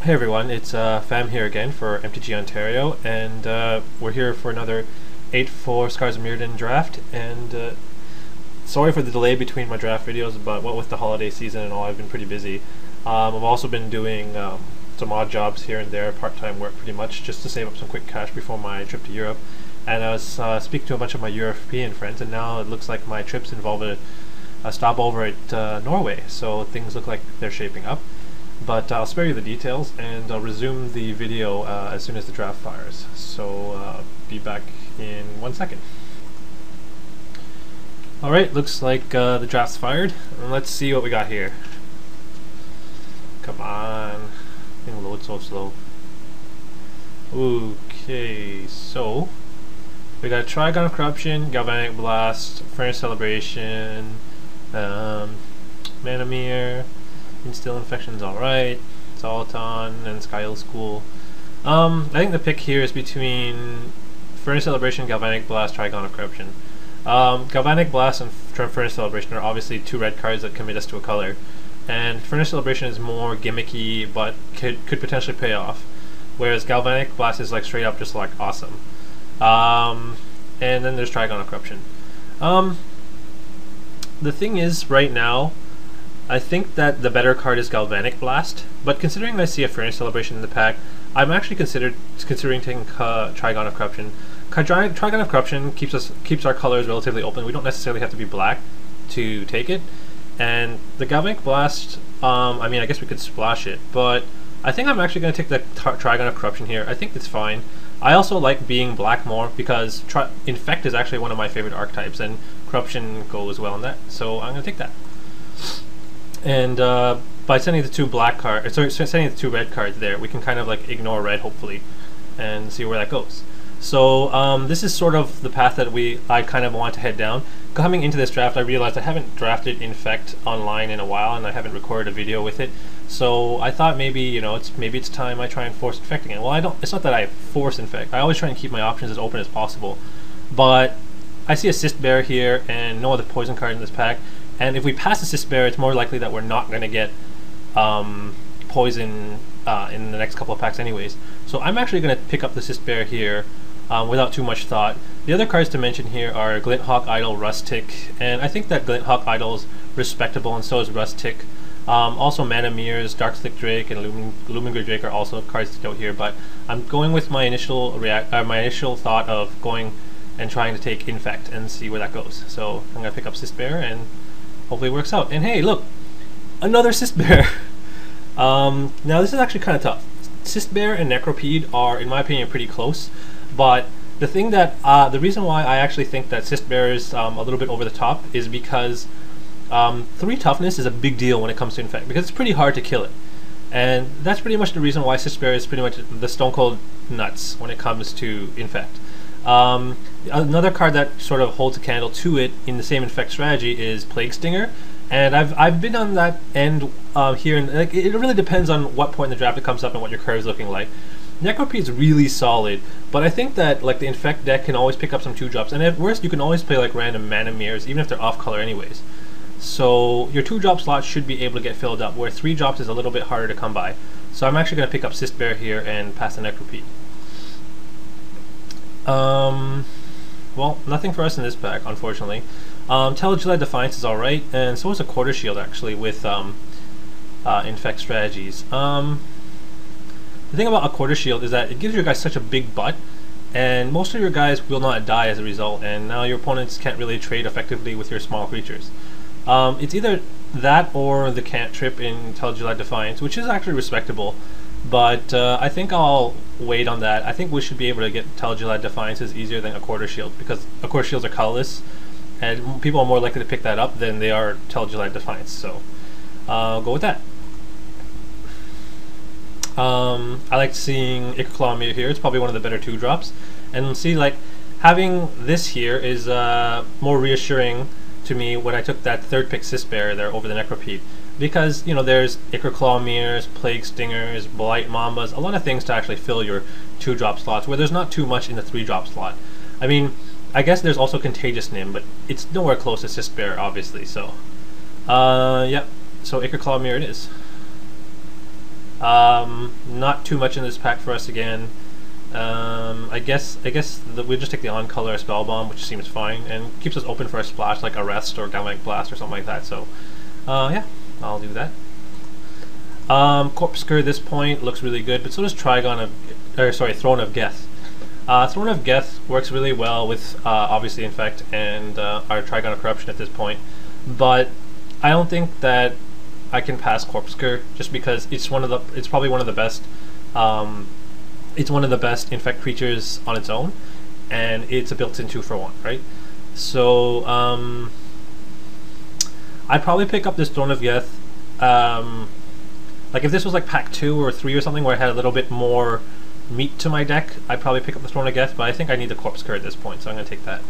Hey everyone, it's Fam here again for MTGOntario, and we're here for another 8-4 Scars of Mirrodin draft. And sorry for the delay between my draft videos, but what with the holiday season and all, I've been pretty busy. I've also been doing some odd jobs here and there, part-time work pretty much, just to save up some quick cash before my trip to Europe. And I was speaking to a bunch of my European friends, and now it looks like my trips involve a stopover at Norway, so things look like they're shaping up. But I'll spare you the details, and I'll resume the video as soon as the draft fires. So be back in 1 second. Alright, looks like the draft's fired. And let's see what we got here. Come on. Thing loads so slow. Okay, so we got Trigon of Corruption, Galvanic Blast, Furnace Celebration, Manamir, Instill Infection's alright, Zoltan, and Skyl School. I think the pick here is between Furnace Celebration, Galvanic Blast, Trigon of Corruption. Galvanic Blast and Furnace Celebration are obviously two red cards that commit us to a color, and Furnace Celebration is more gimmicky but could potentially pay off, whereas Galvanic Blast is like straight up just like awesome. And then there's Trigon of Corruption. The thing is, right now, I think that the better card is Galvanic Blast, but considering I see a Furnace Celebration in the pack, I'm actually considering taking Trigon of Corruption. Trigon of Corruption keeps our colors relatively open. We don't necessarily have to be black to take it. And the Galvanic Blast, I mean, I guess we could splash it, but I think I'm actually going to take the Trigon of Corruption here. I think it's fine. I also like being black more because Infect is actually one of my favorite archetypes, and Corruption goes well in that, so I'm going to take that. And by sending the two sending the two red cards there, we can kind of like ignore red, hopefully, and see where that goes. So this is sort of the path that I kind of want to head down. Coming into this draft, I realized I haven't drafted Infect online in a while, and I haven't recorded a video with it. So I thought maybe it's time I try and force Infect again. Well, it's not that I force Infect. I always try and keep my options as open as possible. But I see a Cyst Bear here and no other poison card in this pack. And if we pass the Cyst Bear, it's more likely that we're not going to get poison in the next couple of packs anyways. So I'm actually going to pick up the Cyst Bear here without too much thought. The other cards to mention here are Glinthawk Idol, Rustic, and I think that Glinthawk Idol is respectable, and so is Rustic. Also Manamir's, Darkslick Drake, and Lumingra Drake are also cards to note here, but I'm going with my initial thought of going and trying to take Infect and see where that goes. So I'm going to pick up Cyst Bear and hopefully it works out. And hey, look, another Cyst Bear. Now this is actually kind of tough. Cyst Bear and Necropede are, in my opinion, pretty close. But the thing that the reason why I actually think that Cyst Bear is a little bit over the top is because 3 toughness is a big deal when it comes to Infect, because it's pretty hard to kill it. And that's pretty much the reason why Cyst Bear is pretty much the stone cold nuts when it comes to Infect. Another card that sort of holds a candle to it in the same Infect strategy is Plague Stinger, and I've been on that end here, and like, it really depends on what point in the draft it comes up and what your curve is looking like. Necropede is really solid, but I think that like the Infect deck can always pick up some 2-drops, and at worst you can always play like random Manamirs, even if they're off color anyways. So your 2-drop slot should be able to get filled up, where 3 drops is a little bit harder to come by. So I'm actually going to pick up Cyst Bear here and pass the Necropede. Well, nothing for us in this pack, unfortunately. Telejuly Defiance is alright, and so is a Quarter Shield actually with Infect strategies. The thing about a Quarter Shield is that it gives your guys such a big butt, and most of your guys will not die as a result, and now your opponents can't really trade effectively with your small creatures. It's either that or the cantrip in Telejuly Defiance, which is actually respectable, but I think I'll wait on that. I think we should be able to get Telejuly Defiances easier than a Quarter Shield, because a Quarter Shields are colorless, and people are more likely to pick that up than they are Telejuly Defiance, so I'll go with that. I like seeing Ichorclaw here. It's probably one of the better 2-drops, and see, like, having this here is more reassuring to me when I took that 3rd pick Cyst Bear there over the Necropede, because there's Ichorclaw, Plague Stingers, Blight Mambas, a lot of things to actually fill your 2-drop slots, where there's not too much in the 3-drop slot. I mean, I guess there's also Contagious Nim, but it's nowhere close to Cyst Bear, obviously. So, yeah. So Ichorclaw it is. Not too much in this pack for us again. I guess we'll just take the on color spell bomb, which seems fine and keeps us open for a splash like Arrest or Galvanic Blast or something like that. So yeah, I'll do that. Corpscur at this point looks really good, but so does Throne of Geth. Throne of Geth works really well with obviously Infect and our Trigon of Corruption at this point, but I don't think that I can pass Corpscur just because it's probably one of the best. It's one of the best Infect creatures on its own, and it's a built-in 2-for-1, right? So I'd probably pick up this Throne of Geth. Like if this was like pack 2 or 3 or something where I had a little bit more meat to my deck, I'd probably pick up the Throne of Geth, but I think I need the Corpscur at this point, so I'm going to take that.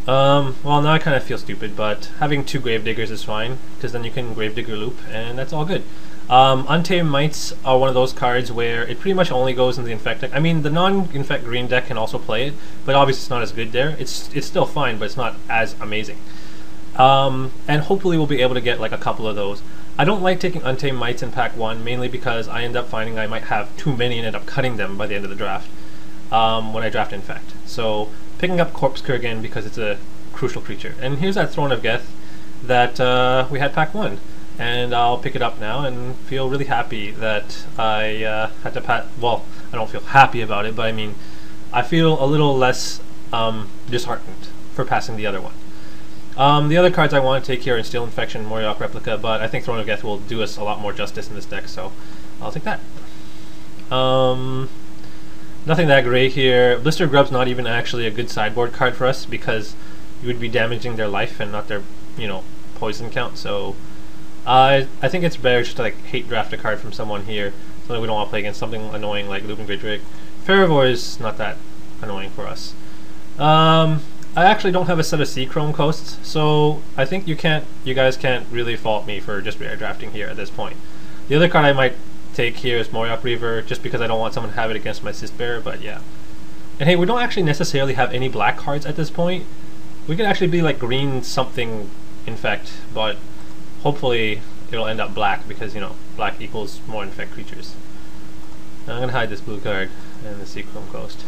Well, now I kind of feel stupid, but having 2 Gravediggers is fine, because then you can Gravedigger loop, and that's all good. Untamed Mites are one of those cards where it pretty much only goes in the Infect deck. I mean, the non-Infect green deck can also play it, but obviously it's not as good there. It's still fine, but it's not as amazing. And hopefully we'll be able to get like a couple of those. I don't like taking Untamed Mites in pack 1, mainly because I end up finding I might have too many and end up cutting them by the end of the draft when I draft Infect. So picking up Corpscur again because it's a crucial creature. And here's that Throne of Geth that we had pack 1. And I'll pick it up now and feel really happy that I had to well, I don't feel happy about it, but I mean, I feel a little less disheartened for passing the other one. The other cards I want to take here are Steel Infection, Moriok Replica, but I think Throne of Geth will do us a lot more justice in this deck, so I'll take that. Nothing that great here. Blister Grub's not even actually a good sideboard card for us because you would be damaging their life and not their, poison count, so I think it's better just to like hate draft a card from someone here so that we don't want to play against something annoying like Looping Great Drake. Fervor is not that annoying for us. I actually don't have a set of Seachrome Coasts, so I think you guys can't really fault me for just rare drafting here at this point. The other card I might take here is Moriok Reaver, just because I don't want someone to have it against my Sith Bear, but yeah. And hey, we don't actually necessarily have any black cards at this point. We could actually be like green something Infect, but hopefully it'll end up black because, black equals more Infect creatures. Now I'm going to hide this blue card and the Seachrome Coast.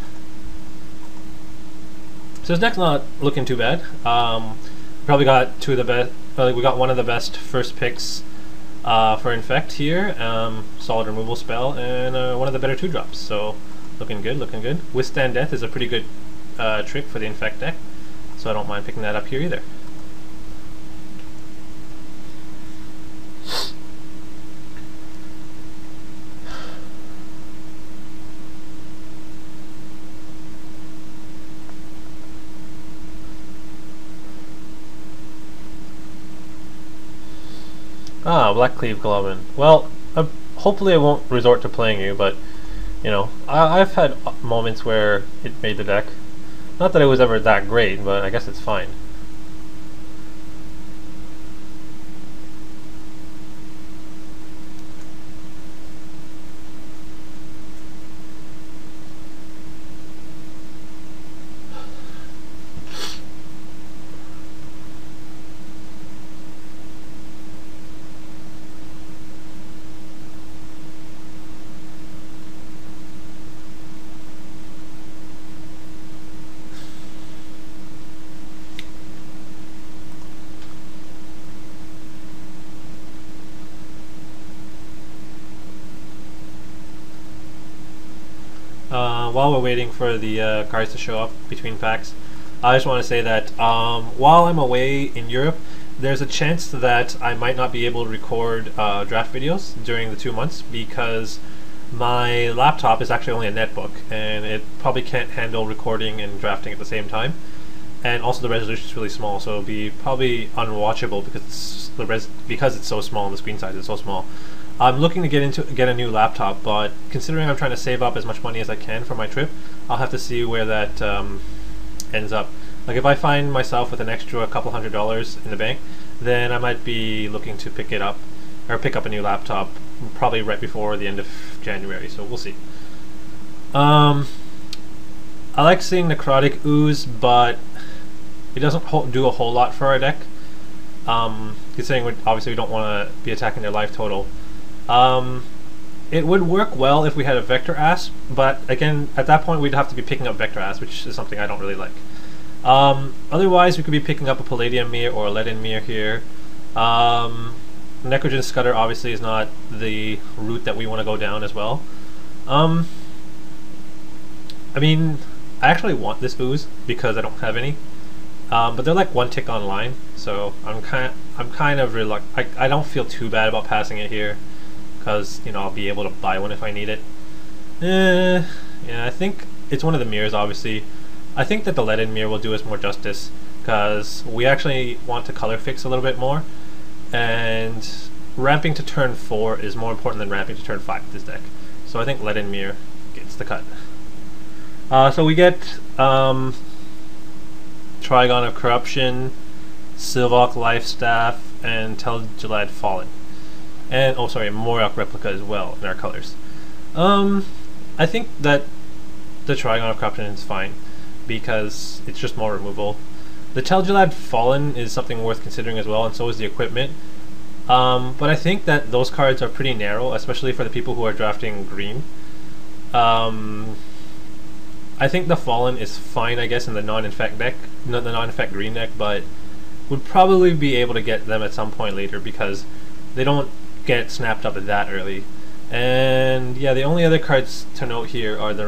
So this deck's not looking too bad. Probably got two of the best. We got one of the best first picks for Infect here. Solid removal spell and one of the better 2-drops. So looking good, looking good. Withstand Death is a pretty good trick for the Infect deck, so I don't mind picking that up here either. Ah, Blackcleave Globin. Well, hopefully I won't resort to playing you, but, I've had moments where it made the deck. Not that it was ever that great, but I guess it's fine. While we're waiting for the cards to show up between packs, I just want to say that while I'm away in Europe, there's a chance that I might not be able to record draft videos during the 2 months because my laptop is actually only a netbook and it probably can't handle recording and drafting at the same time. And also the resolution is really small, so it'll be probably unwatchable because it's so small and the screen size is so small. I'm looking to get a new laptop, but considering I'm trying to save up as much money as I can for my trip, I'll have to see where that ends up. Like if I find myself with an extra couple $100 in the bank, then I might be looking to pick up a new laptop probably right before the end of January, so we'll see. I like seeing Necrotic Ooze, but it doesn't do a whole lot for our deck. Considering obviously we don't want to be attacking their life total. It would work well if we had a Vector Asp, but again, at that point we'd have to be picking up Vector Asp, which is something I don't really like. Otherwise, we could be picking up a Palladium Mirror or a Leaden Mirror here. Necrogen Scudder obviously is not the route that we want to go down as well. I mean, I actually want this Ooze because I don't have any, but they're like 1 tick online, so I'm kind of reluctant. I don't feel too bad about passing it here, because you know I'll be able to buy one if I need it. Yeah, I think it's one of the mirrors. Obviously, I think that the Leaden Mirror will do us more justice because we actually want to color fix a little bit more, and ramping to turn 4 is more important than ramping to turn 5 with this deck. So I think Leaden Mirror gets the cut. So we get Trigon of Corruption, Sylvok Lifestaff, and Tel'Jallad Fallen. And, oh sorry, Moriok Replica as well in our colors. I think that the Trigon of Corruption is fine because it's just more removal. The Tel'Jallad Fallen is something worth considering as well, and so is the equipment. But I think that those cards are pretty narrow, especially for the people who are drafting green. I think the Fallen is fine, I guess, in the non-infect deck, the non-infect green deck, but would probably be able to get them at some point later because they don't get snapped up that early. And yeah, the only other cards to note here are the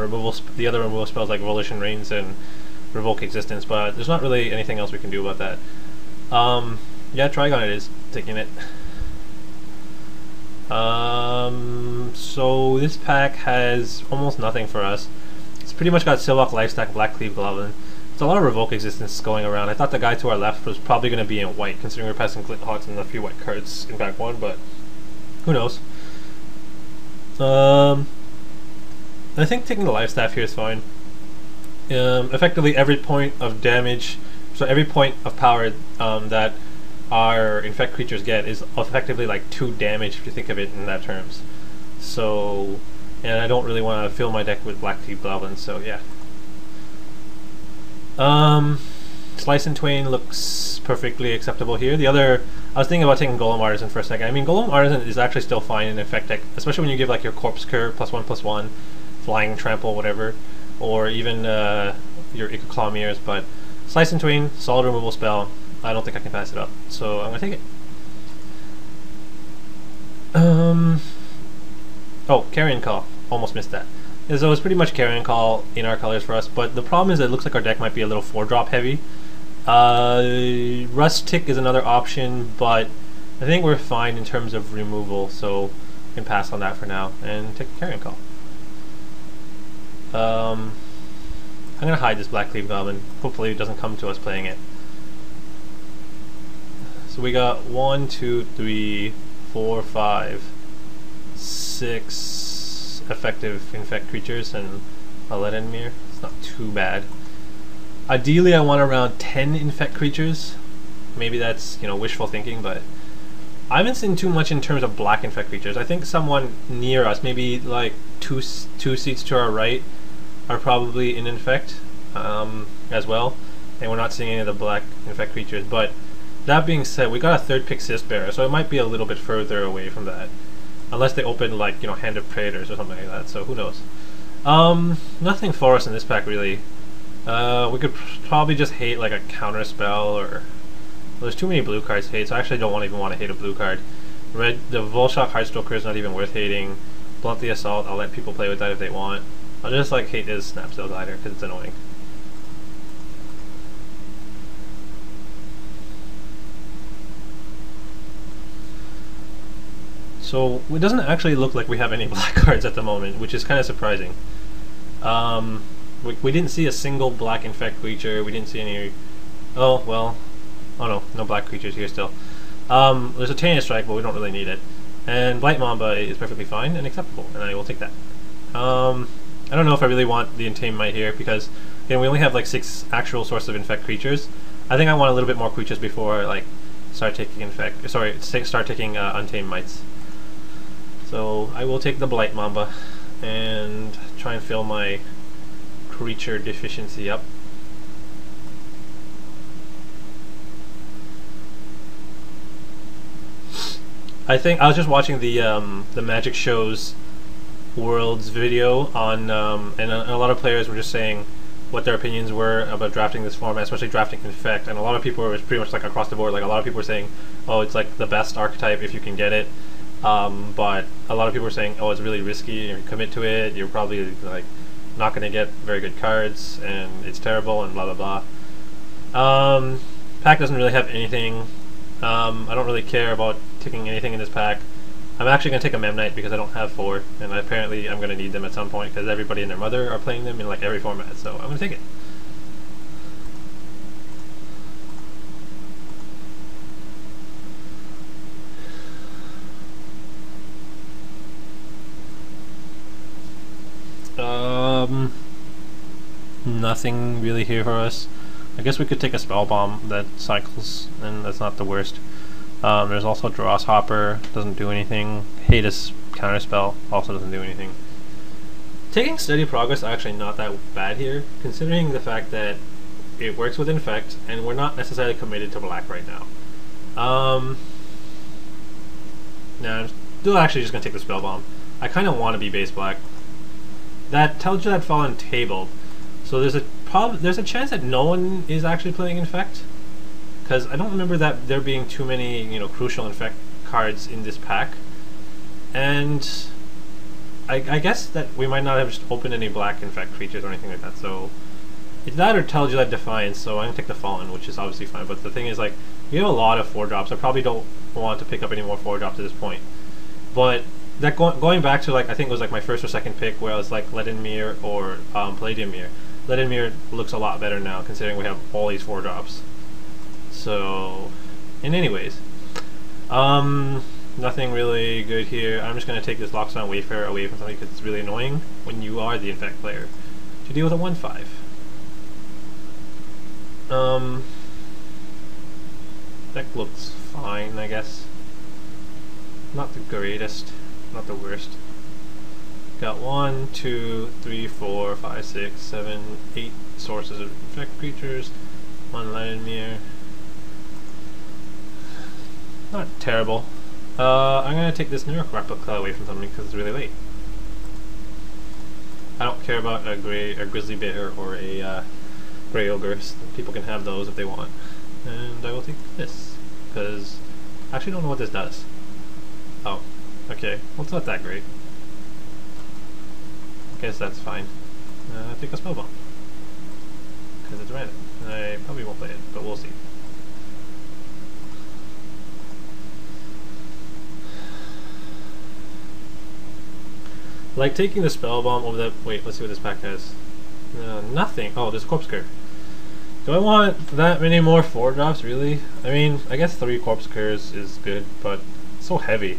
the other removal spells like Volition Reigns and Revoke Existence, but there's not really anything else we can do about that. Yeah, Trigon it is, taking it. So this pack has almost nothing for us. It's pretty much got Sylvok Lifestaff, Blackcleave Goblin. There's a lot of Revoke Existence going around. I thought the guy to our left was probably going to be in white, considering we're passing Glinthawks and a few white cards in pack 1, but who knows. I think taking the Lifestaff here is fine. Effectively every point of damage, so every point of power that our infect creatures get is effectively like 2 damage if you think of it in that terms. So, and I don't really want to fill my deck with Blackcleave Goblins, so yeah. Slice and Twain looks perfectly acceptable here. The other, I was thinking about taking Golem Artisan for a second. I mean, Golem Artisan is actually still fine in infect deck, especially when you give like your Corpse Cure +1/+1, Flying Trample, whatever, or even your Ichor Mirrors, but Slice and Twain, solid removal spell. I don't think I can pass it up, so I'm gonna take it. Oh, Carrion Call. Almost missed that. So it's pretty much Carrion Call in our colors for us, but the problem is that it looks like our deck might be a little 4-drop heavy. Rustic is another option, but I think we're fine in terms of removal, so we can pass on that for now and take the Carrion Call. I'm gonna hide this Blackcleave Goblin. Hopefully it doesn't come to us playing it. So we got 1, 2, 3, 4, 5, 6 effective infect creatures and a Leaden Mirror. It's not too bad. Ideally I want around 10 infect creatures. Maybe that's, you know, wishful thinking, but I haven't seen too much in terms of black infect creatures. I think someone near us, maybe like two seats to our right, are probably in infect as well, and we're not seeing any of the black infect creatures. But that being said, we got a 3rd pick Bearer, so it might be a little bit further away from that, unless they open like, you know, Hand of Predators or something like that. So who knows? Nothing for us in this pack really. We could probably just hate like a counter spell, or well, there's too many blue cards to hate, so I actually don't even want to hate a blue card. Red, the Volshock Heartstoker is not even worth hating. Blunt the Assault, I'll let people play with that if they want. I'll just like hate his Snapsail Glider because it's annoying. So it doesn't actually look like we have any black cards at the moment, which is kind of surprising. We didn't see a single black infect creature. We didn't see any. Oh well. Oh no, no black creatures here still. There's a Tanya Strike, but we don't really need it. And Blight Mamba is perfectly fine and acceptable, and I will take that. I don't know if I really want the Untamed Might here because again we only have like 6 actual sources of infect creatures. I think I want a little bit more creatures before like start taking infect. Sorry, start taking Untamed Mights. So I will take the Blight Mamba and try and fill my creature deficiency up. I think I was just watching the Magic Show's Worlds video on, and a lot of players were just saying what their opinions were about drafting this format, especially drafting Infect, and a lot of people were pretty much like across the board. Like a lot of people were saying, oh, it's like the best archetype if you can get it, but a lot of people were saying, oh, it's really risky. You commit to it, you're probably like not going to get very good cards, and it's terrible, and blah blah blah. Pack doesn't really have anything. I don't really care about taking anything in this pack. I'm actually going to take a Mem Knight because I don't have 4, and apparently I'm going to need them at some point because everybody and their mother are playing them in like every format, so I'm going to take it. Nothing really here for us. I guess we could take a Spell Bomb that cycles, and that's not the worst. There's also Dross Hopper, doesn't do anything. Hades Counterspell also doesn't do anything. Taking Steady Progress is actually not that bad here, considering the fact that it works with Infect, and we're not necessarily committed to black right now. Now I'm still actually just going to take the Spell Bomb. I kind of want to be base black. That tells you that Fallen tabled, so there's a chance that no one is actually playing Infect, because I don't remember that there being too many crucial Infect cards in this pack, and I guess that we might not have just opened any black Infect creatures or anything like that. So it's that or tells you that Defiance. So I'm gonna take the Fallen, which is obviously fine. But the thing is, like, we have a lot of 4-drops. I probably don't want to pick up any more 4-drops at this point. But that going back to, like, I think it was like my first or second pick where I was like Leaden Mirror or Palladium Mirror. Leaden Mirror looks a lot better now considering we have all these 4-drops. So, in any ways, nothing really good here. I'm just going to take this Loxodon Wayfarer away from something because it's really annoying when you are the Infect player to deal with a 1/5. Deck looks fine, I guess. Not the greatest, not the worst. Got 1, 2, 3, 4, 5, 6, 7, 8 sources of Infect creatures. 1 Leaden Mirror. Not terrible. I'm gonna take this Nurk replica away from something because it's really late. I don't care about a grizzly bear or a gray ogre. People can have those if they want. And I will take this because I actually don't know what this does. Oh, okay. Well, it's not that great. I guess that's fine. Take a Spell Bomb because it's random. I probably won't play it, but we'll see. Like taking the Spell Bomb over that. Wait, let's see what this pack has. Nothing. Oh, there's a Corpse Curve. Do I want that many more 4-drops, really? I mean, I guess 3 Corpse Curves is good, but it's so heavy.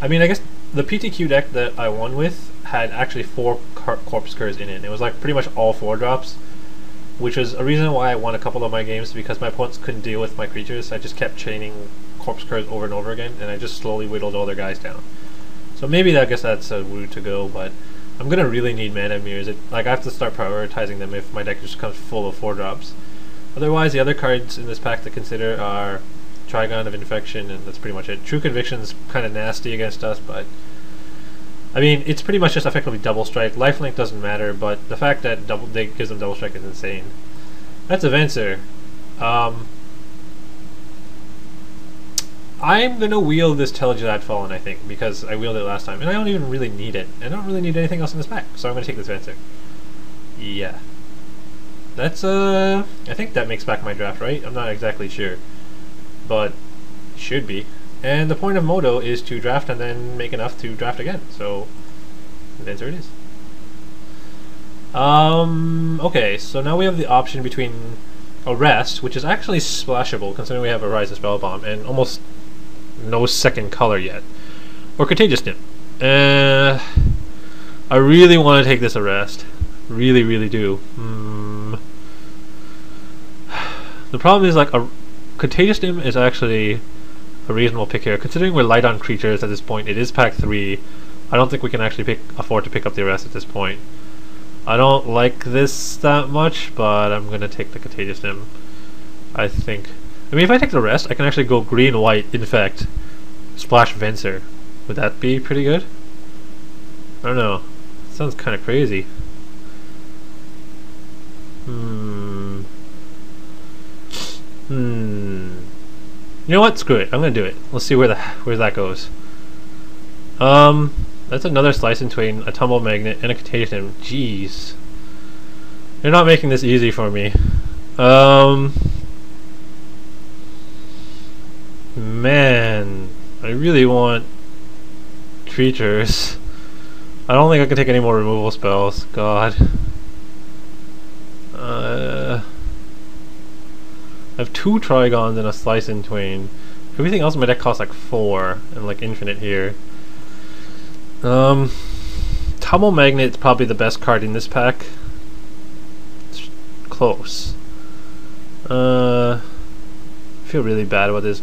I mean, I guess the PTQ deck that I won with had actually 4 Corpse Curves in it. It was like pretty much all 4-drops, which was a reason why I won a couple of my games, because my opponents couldn't deal with my creatures. I just kept chaining Corpse Curves over and over again, and I just slowly whittled all their guys down. So maybe I guess that's a route to go, but I'm gonna really need Mana Mirrors. Like, I have to start prioritizing them if my deck just comes full of 4-drops. Otherwise, the other cards in this pack to consider are Trigon of Infection, and that's pretty much it. True Conviction's kind of nasty against us, but I mean, it's pretty much just effectively Double Strike. Lifelink doesn't matter, but the fact that they gives them Double Strike is insane. That's a Venser. I'm gonna wield this Telegelad Fallen, I think, because I wielded it last time, and I don't even really need it. I don't really need anything else in this pack, so I'm gonna take this Venser. Yeah. That's, I think that makes back my draft, right? I'm not exactly sure. But, should be. And the point of Moto is to draft and then make enough to draft again, so Venser it is. Okay, so now we have the option between Arrest, which is actually splashable, considering we have a Rise of Spell Bomb, and almost no second color yet, or Contagious Nim. I really want to take this Arrest. Really, really do. The problem is, like, a Contagious Nim is actually a reasonable pick here. Considering we're light on creatures at this point, it is pack 3. I don't think we can actually afford to pick up the Arrest at this point. I don't like this that much, but I'm gonna take the Contagious Nim, I think. I mean, if I take the Arrest, I can actually go green-white Infect Splash Venser. Would that be pretty good? I don't know. Sounds kind of crazy. You know what? Screw it. I'm gonna do it. Let's see where that goes. That's another Slice and Twain, a Tumble Magnet, and a Contagious Nim. Jeez. They're not making this easy for me. Man, I really want creatures. I don't think I can take any more removal spells. God. I have 2 Trigons and a Slice and Twain. Everything else in my deck costs like 4 and like infinite here. Tumble Magnet is probably the best card in this pack. It's close. I feel really bad about this.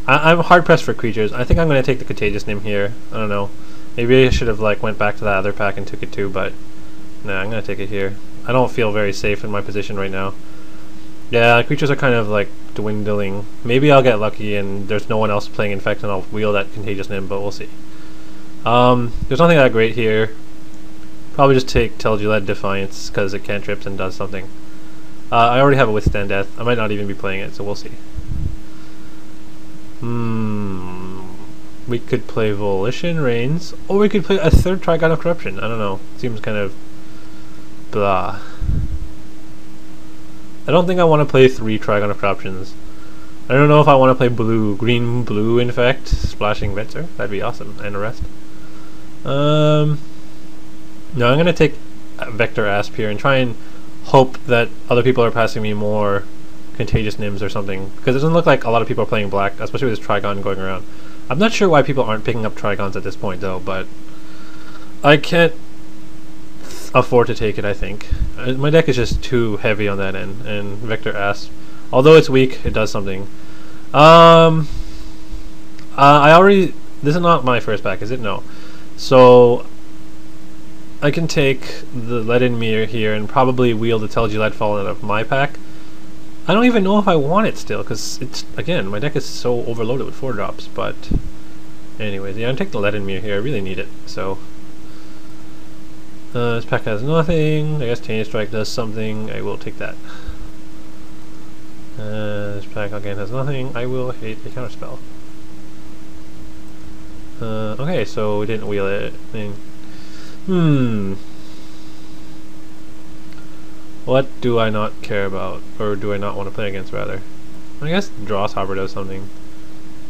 I'm hard pressed for creatures. I think I'm gonna take the Contagious Nim here. I don't know. Maybe I should have like went back to that other pack and took it too, but nah, I'm gonna take it here. I don't feel very safe in my position right now. Yeah, creatures are kind of like dwindling. Maybe I'll get lucky and there's no one else playing Infect and I'll wheel that Contagious Nim, but we'll see. There's nothing that great here. Probably just take Telguled Defiance because it cantrips and does something. I already have a Withstand Death. I might not even be playing it, so we'll see. We could play Volition, Reigns, or we could play a 3rd Trigon of Corruption. I don't know. Seems kind of blah. I don't think I want to play 3 Trigon of Corruptions. I don't know if I want to play green-blue Infect, Splashing Venser. That'd be awesome. And Arrest. No, I'm gonna take Vector Asp here and try and hope that other people are passing me more Contagious Nims or something, because it doesn't look like a lot of people are playing black, especially with this Trigon going around. I'm not sure why people aren't picking up Trigons at this point though, but I can't afford to take it, I think. My deck is just too heavy on that end, and Vector Asp, although it's weak, it does something. This is not my first pack, is it? No. So I can take the Leaden Mirror here and probably wheel the Telguled Fallen out of my pack. I don't even know if I want it still, because it's, again, my deck is so overloaded with 4-drops, but anyways, yeah, I'm taking the Leaden Mirror here. I really need it, so this pack has nothing. I guess Tainted Strike does something. I will take that. This pack again has nothing. I will hate the counterspell. Okay, so we didn't wheel it. What do I not care about, or do I not want to play against, rather? I guess Drawshopper does something.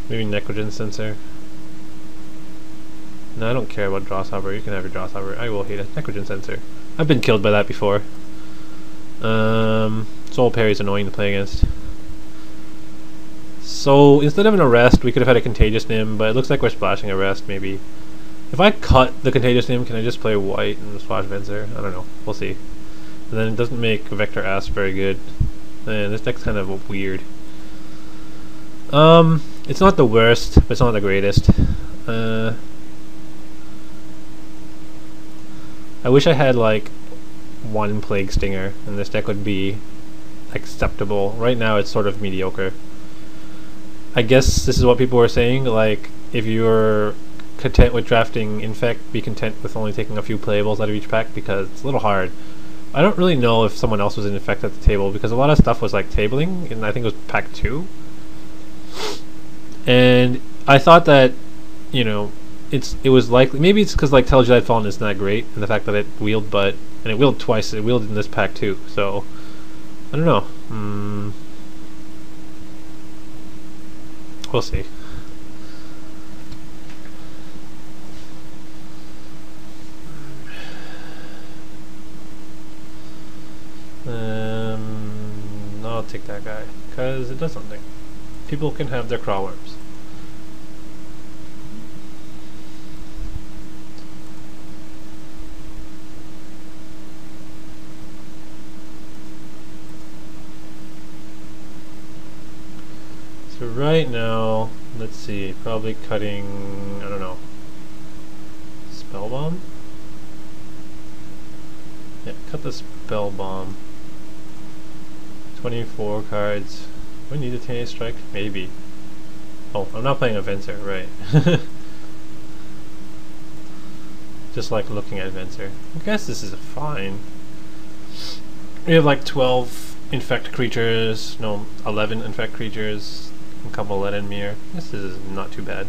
Maybe Necrogen Sensor. No, I don't care about Drawshopper. You can have your Drawshopper. I will hate it. Necrogen Sensor. I've been killed by that before. Soul Parry is annoying to play against. So instead of an Arrest, we could have had a Contagious Nim, but it looks like we're splashing Arrest, maybe. If I cut the Contagious Nim, can I just play white and splash Venser? I don't know. We'll see. And then it doesn't make Vector Asp very good. And this deck's kind of weird. It's not the worst, but it's not the greatest. I wish I had like 1 Plague Stinger, and this deck would be acceptable. Right now it's sort of mediocre. I guess this is what people were saying, like, if you're content with drafting Infect, be content with only taking a few playables out of each pack, because it's a little hard. I don't really know if someone else was in Infect at the table, because a lot of stuff was like tabling, and I think it was pack 2. And I thought that, you know, it was likely, maybe it's because like Telguled Fallen isn't that great, and the fact that it wheeled, and it wheeled twice, it wheeled in this pack too, so I don't know. We'll see. I'll take that guy, because it does something. People can have their crawl worms. So right now, let's see, probably cutting, I don't know, Spell Bomb? Yeah, cut the Spell Bomb. 24 cards. Do I need a Tainted Strike? Maybe. Oh, I'm not playing a Venser, right. Just like looking at Venser. I guess this is fine. We have like 12 infect creatures, no, 11 infect creatures, a couple let in mirror. This is not too bad.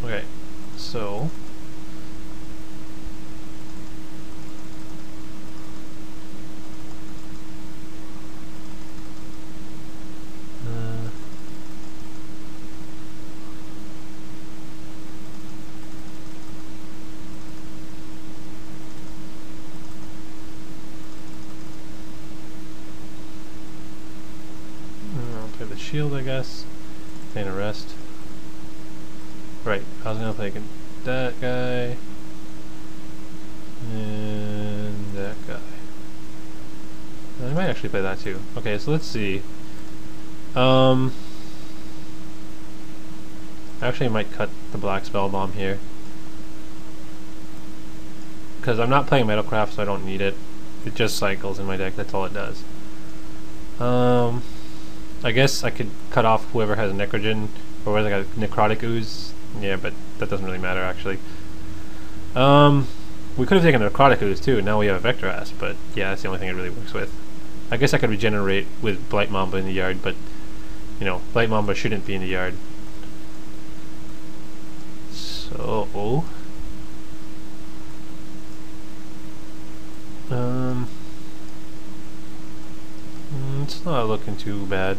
Okay, so I'll play the shield, I guess. Playing a rest. Right, I was gonna play that guy and that guy. I might actually play that too. Okay, so let's see. Actually, I might cut the black spell bomb here because I'm not playing Metalcraft, so I don't need it. It just cycles in my deck. That's all it does. I guess I could cut off whoever has Necrogen or whether I got Necrotic Ooze. Yeah, but that doesn't really matter actually. We could have taken a Necrotic Ooze too. Now we have a Vector Ass, but yeah, that's the only thing it really works with. I guess I could regenerate with Blight Mamba in the yard, but you know, Blight Mamba shouldn't be in the yard. So it's not looking too bad.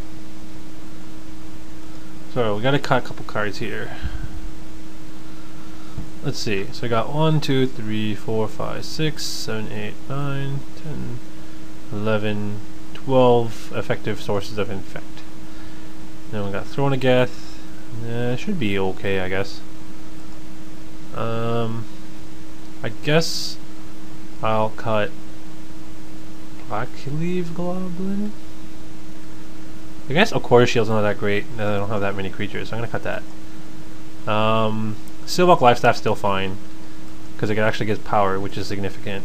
So we gotta cut a couple cards here. Let's see. So I got 1, 2, 3, 4, 5, 6, 7, 8, 9, 10, 11, 12 effective sources of infect. Then we got Thronogeth. Should be okay, I guess. I guess I'll cut Blackleaf Goblin. I guess Quarter Shield's not that great. I don't have that many creatures, so I'm gonna cut that. Silvok Lifestaff's still fine because it actually gives power, which is significant.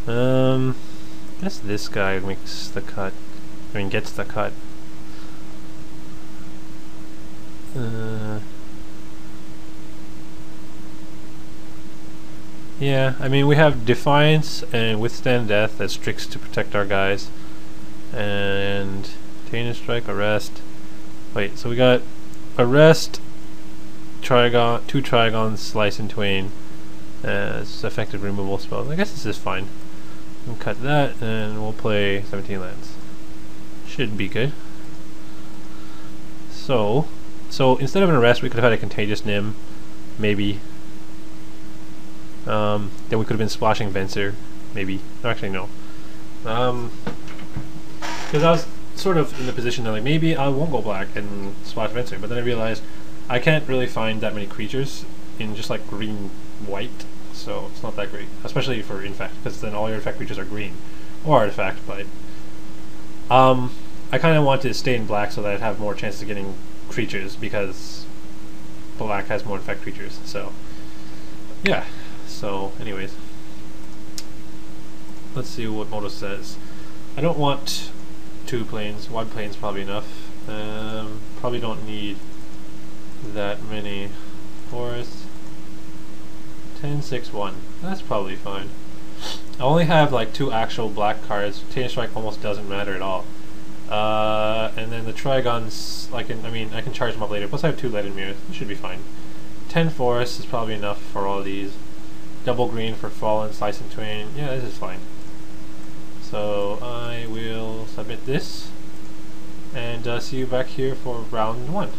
I guess this guy makes the cut. I mean, gets the cut. Yeah, I mean, we have Defiance and Withstand Death as tricks to protect our guys, and Tainted Strike, Arrest. Wait, so we got Arrest, Trigon, 2 Trigons, Slice in Twain as effective removal spells. I guess this is fine. We'll cut that and we'll play 17 lands. Should be good. So instead of an Arrest, we could have had a Contagious Nim, maybe. Then we could have been splashing Venser, maybe. Actually, no. Because I was sort of in the position that like maybe I won't go black and splash Venser, but then I realized I can't really find that many creatures in just like green-white, so it's not that great, especially for infect, because then all your infect creatures are green or artifact. But I kind of want to stay in black so that I'd have more chances of getting creatures because black has more infect creatures. So yeah. So anyways, let's see what Moto says. I don't want 2 planes. 1 plane's probably enough. Probably don't need that many forests. 10, 6, 1. That's probably fine. I only have like 2 actual black cards. Tainted Strike almost doesn't matter at all. And then the Trigons, I can charge them up later. Plus I have 2 Leaden Mirrors. It should be fine. 10 forests is probably enough for all these. Double green for Fallen, Slice and Twain. Yeah, this is fine. So I will submit this and see you back here for round 1.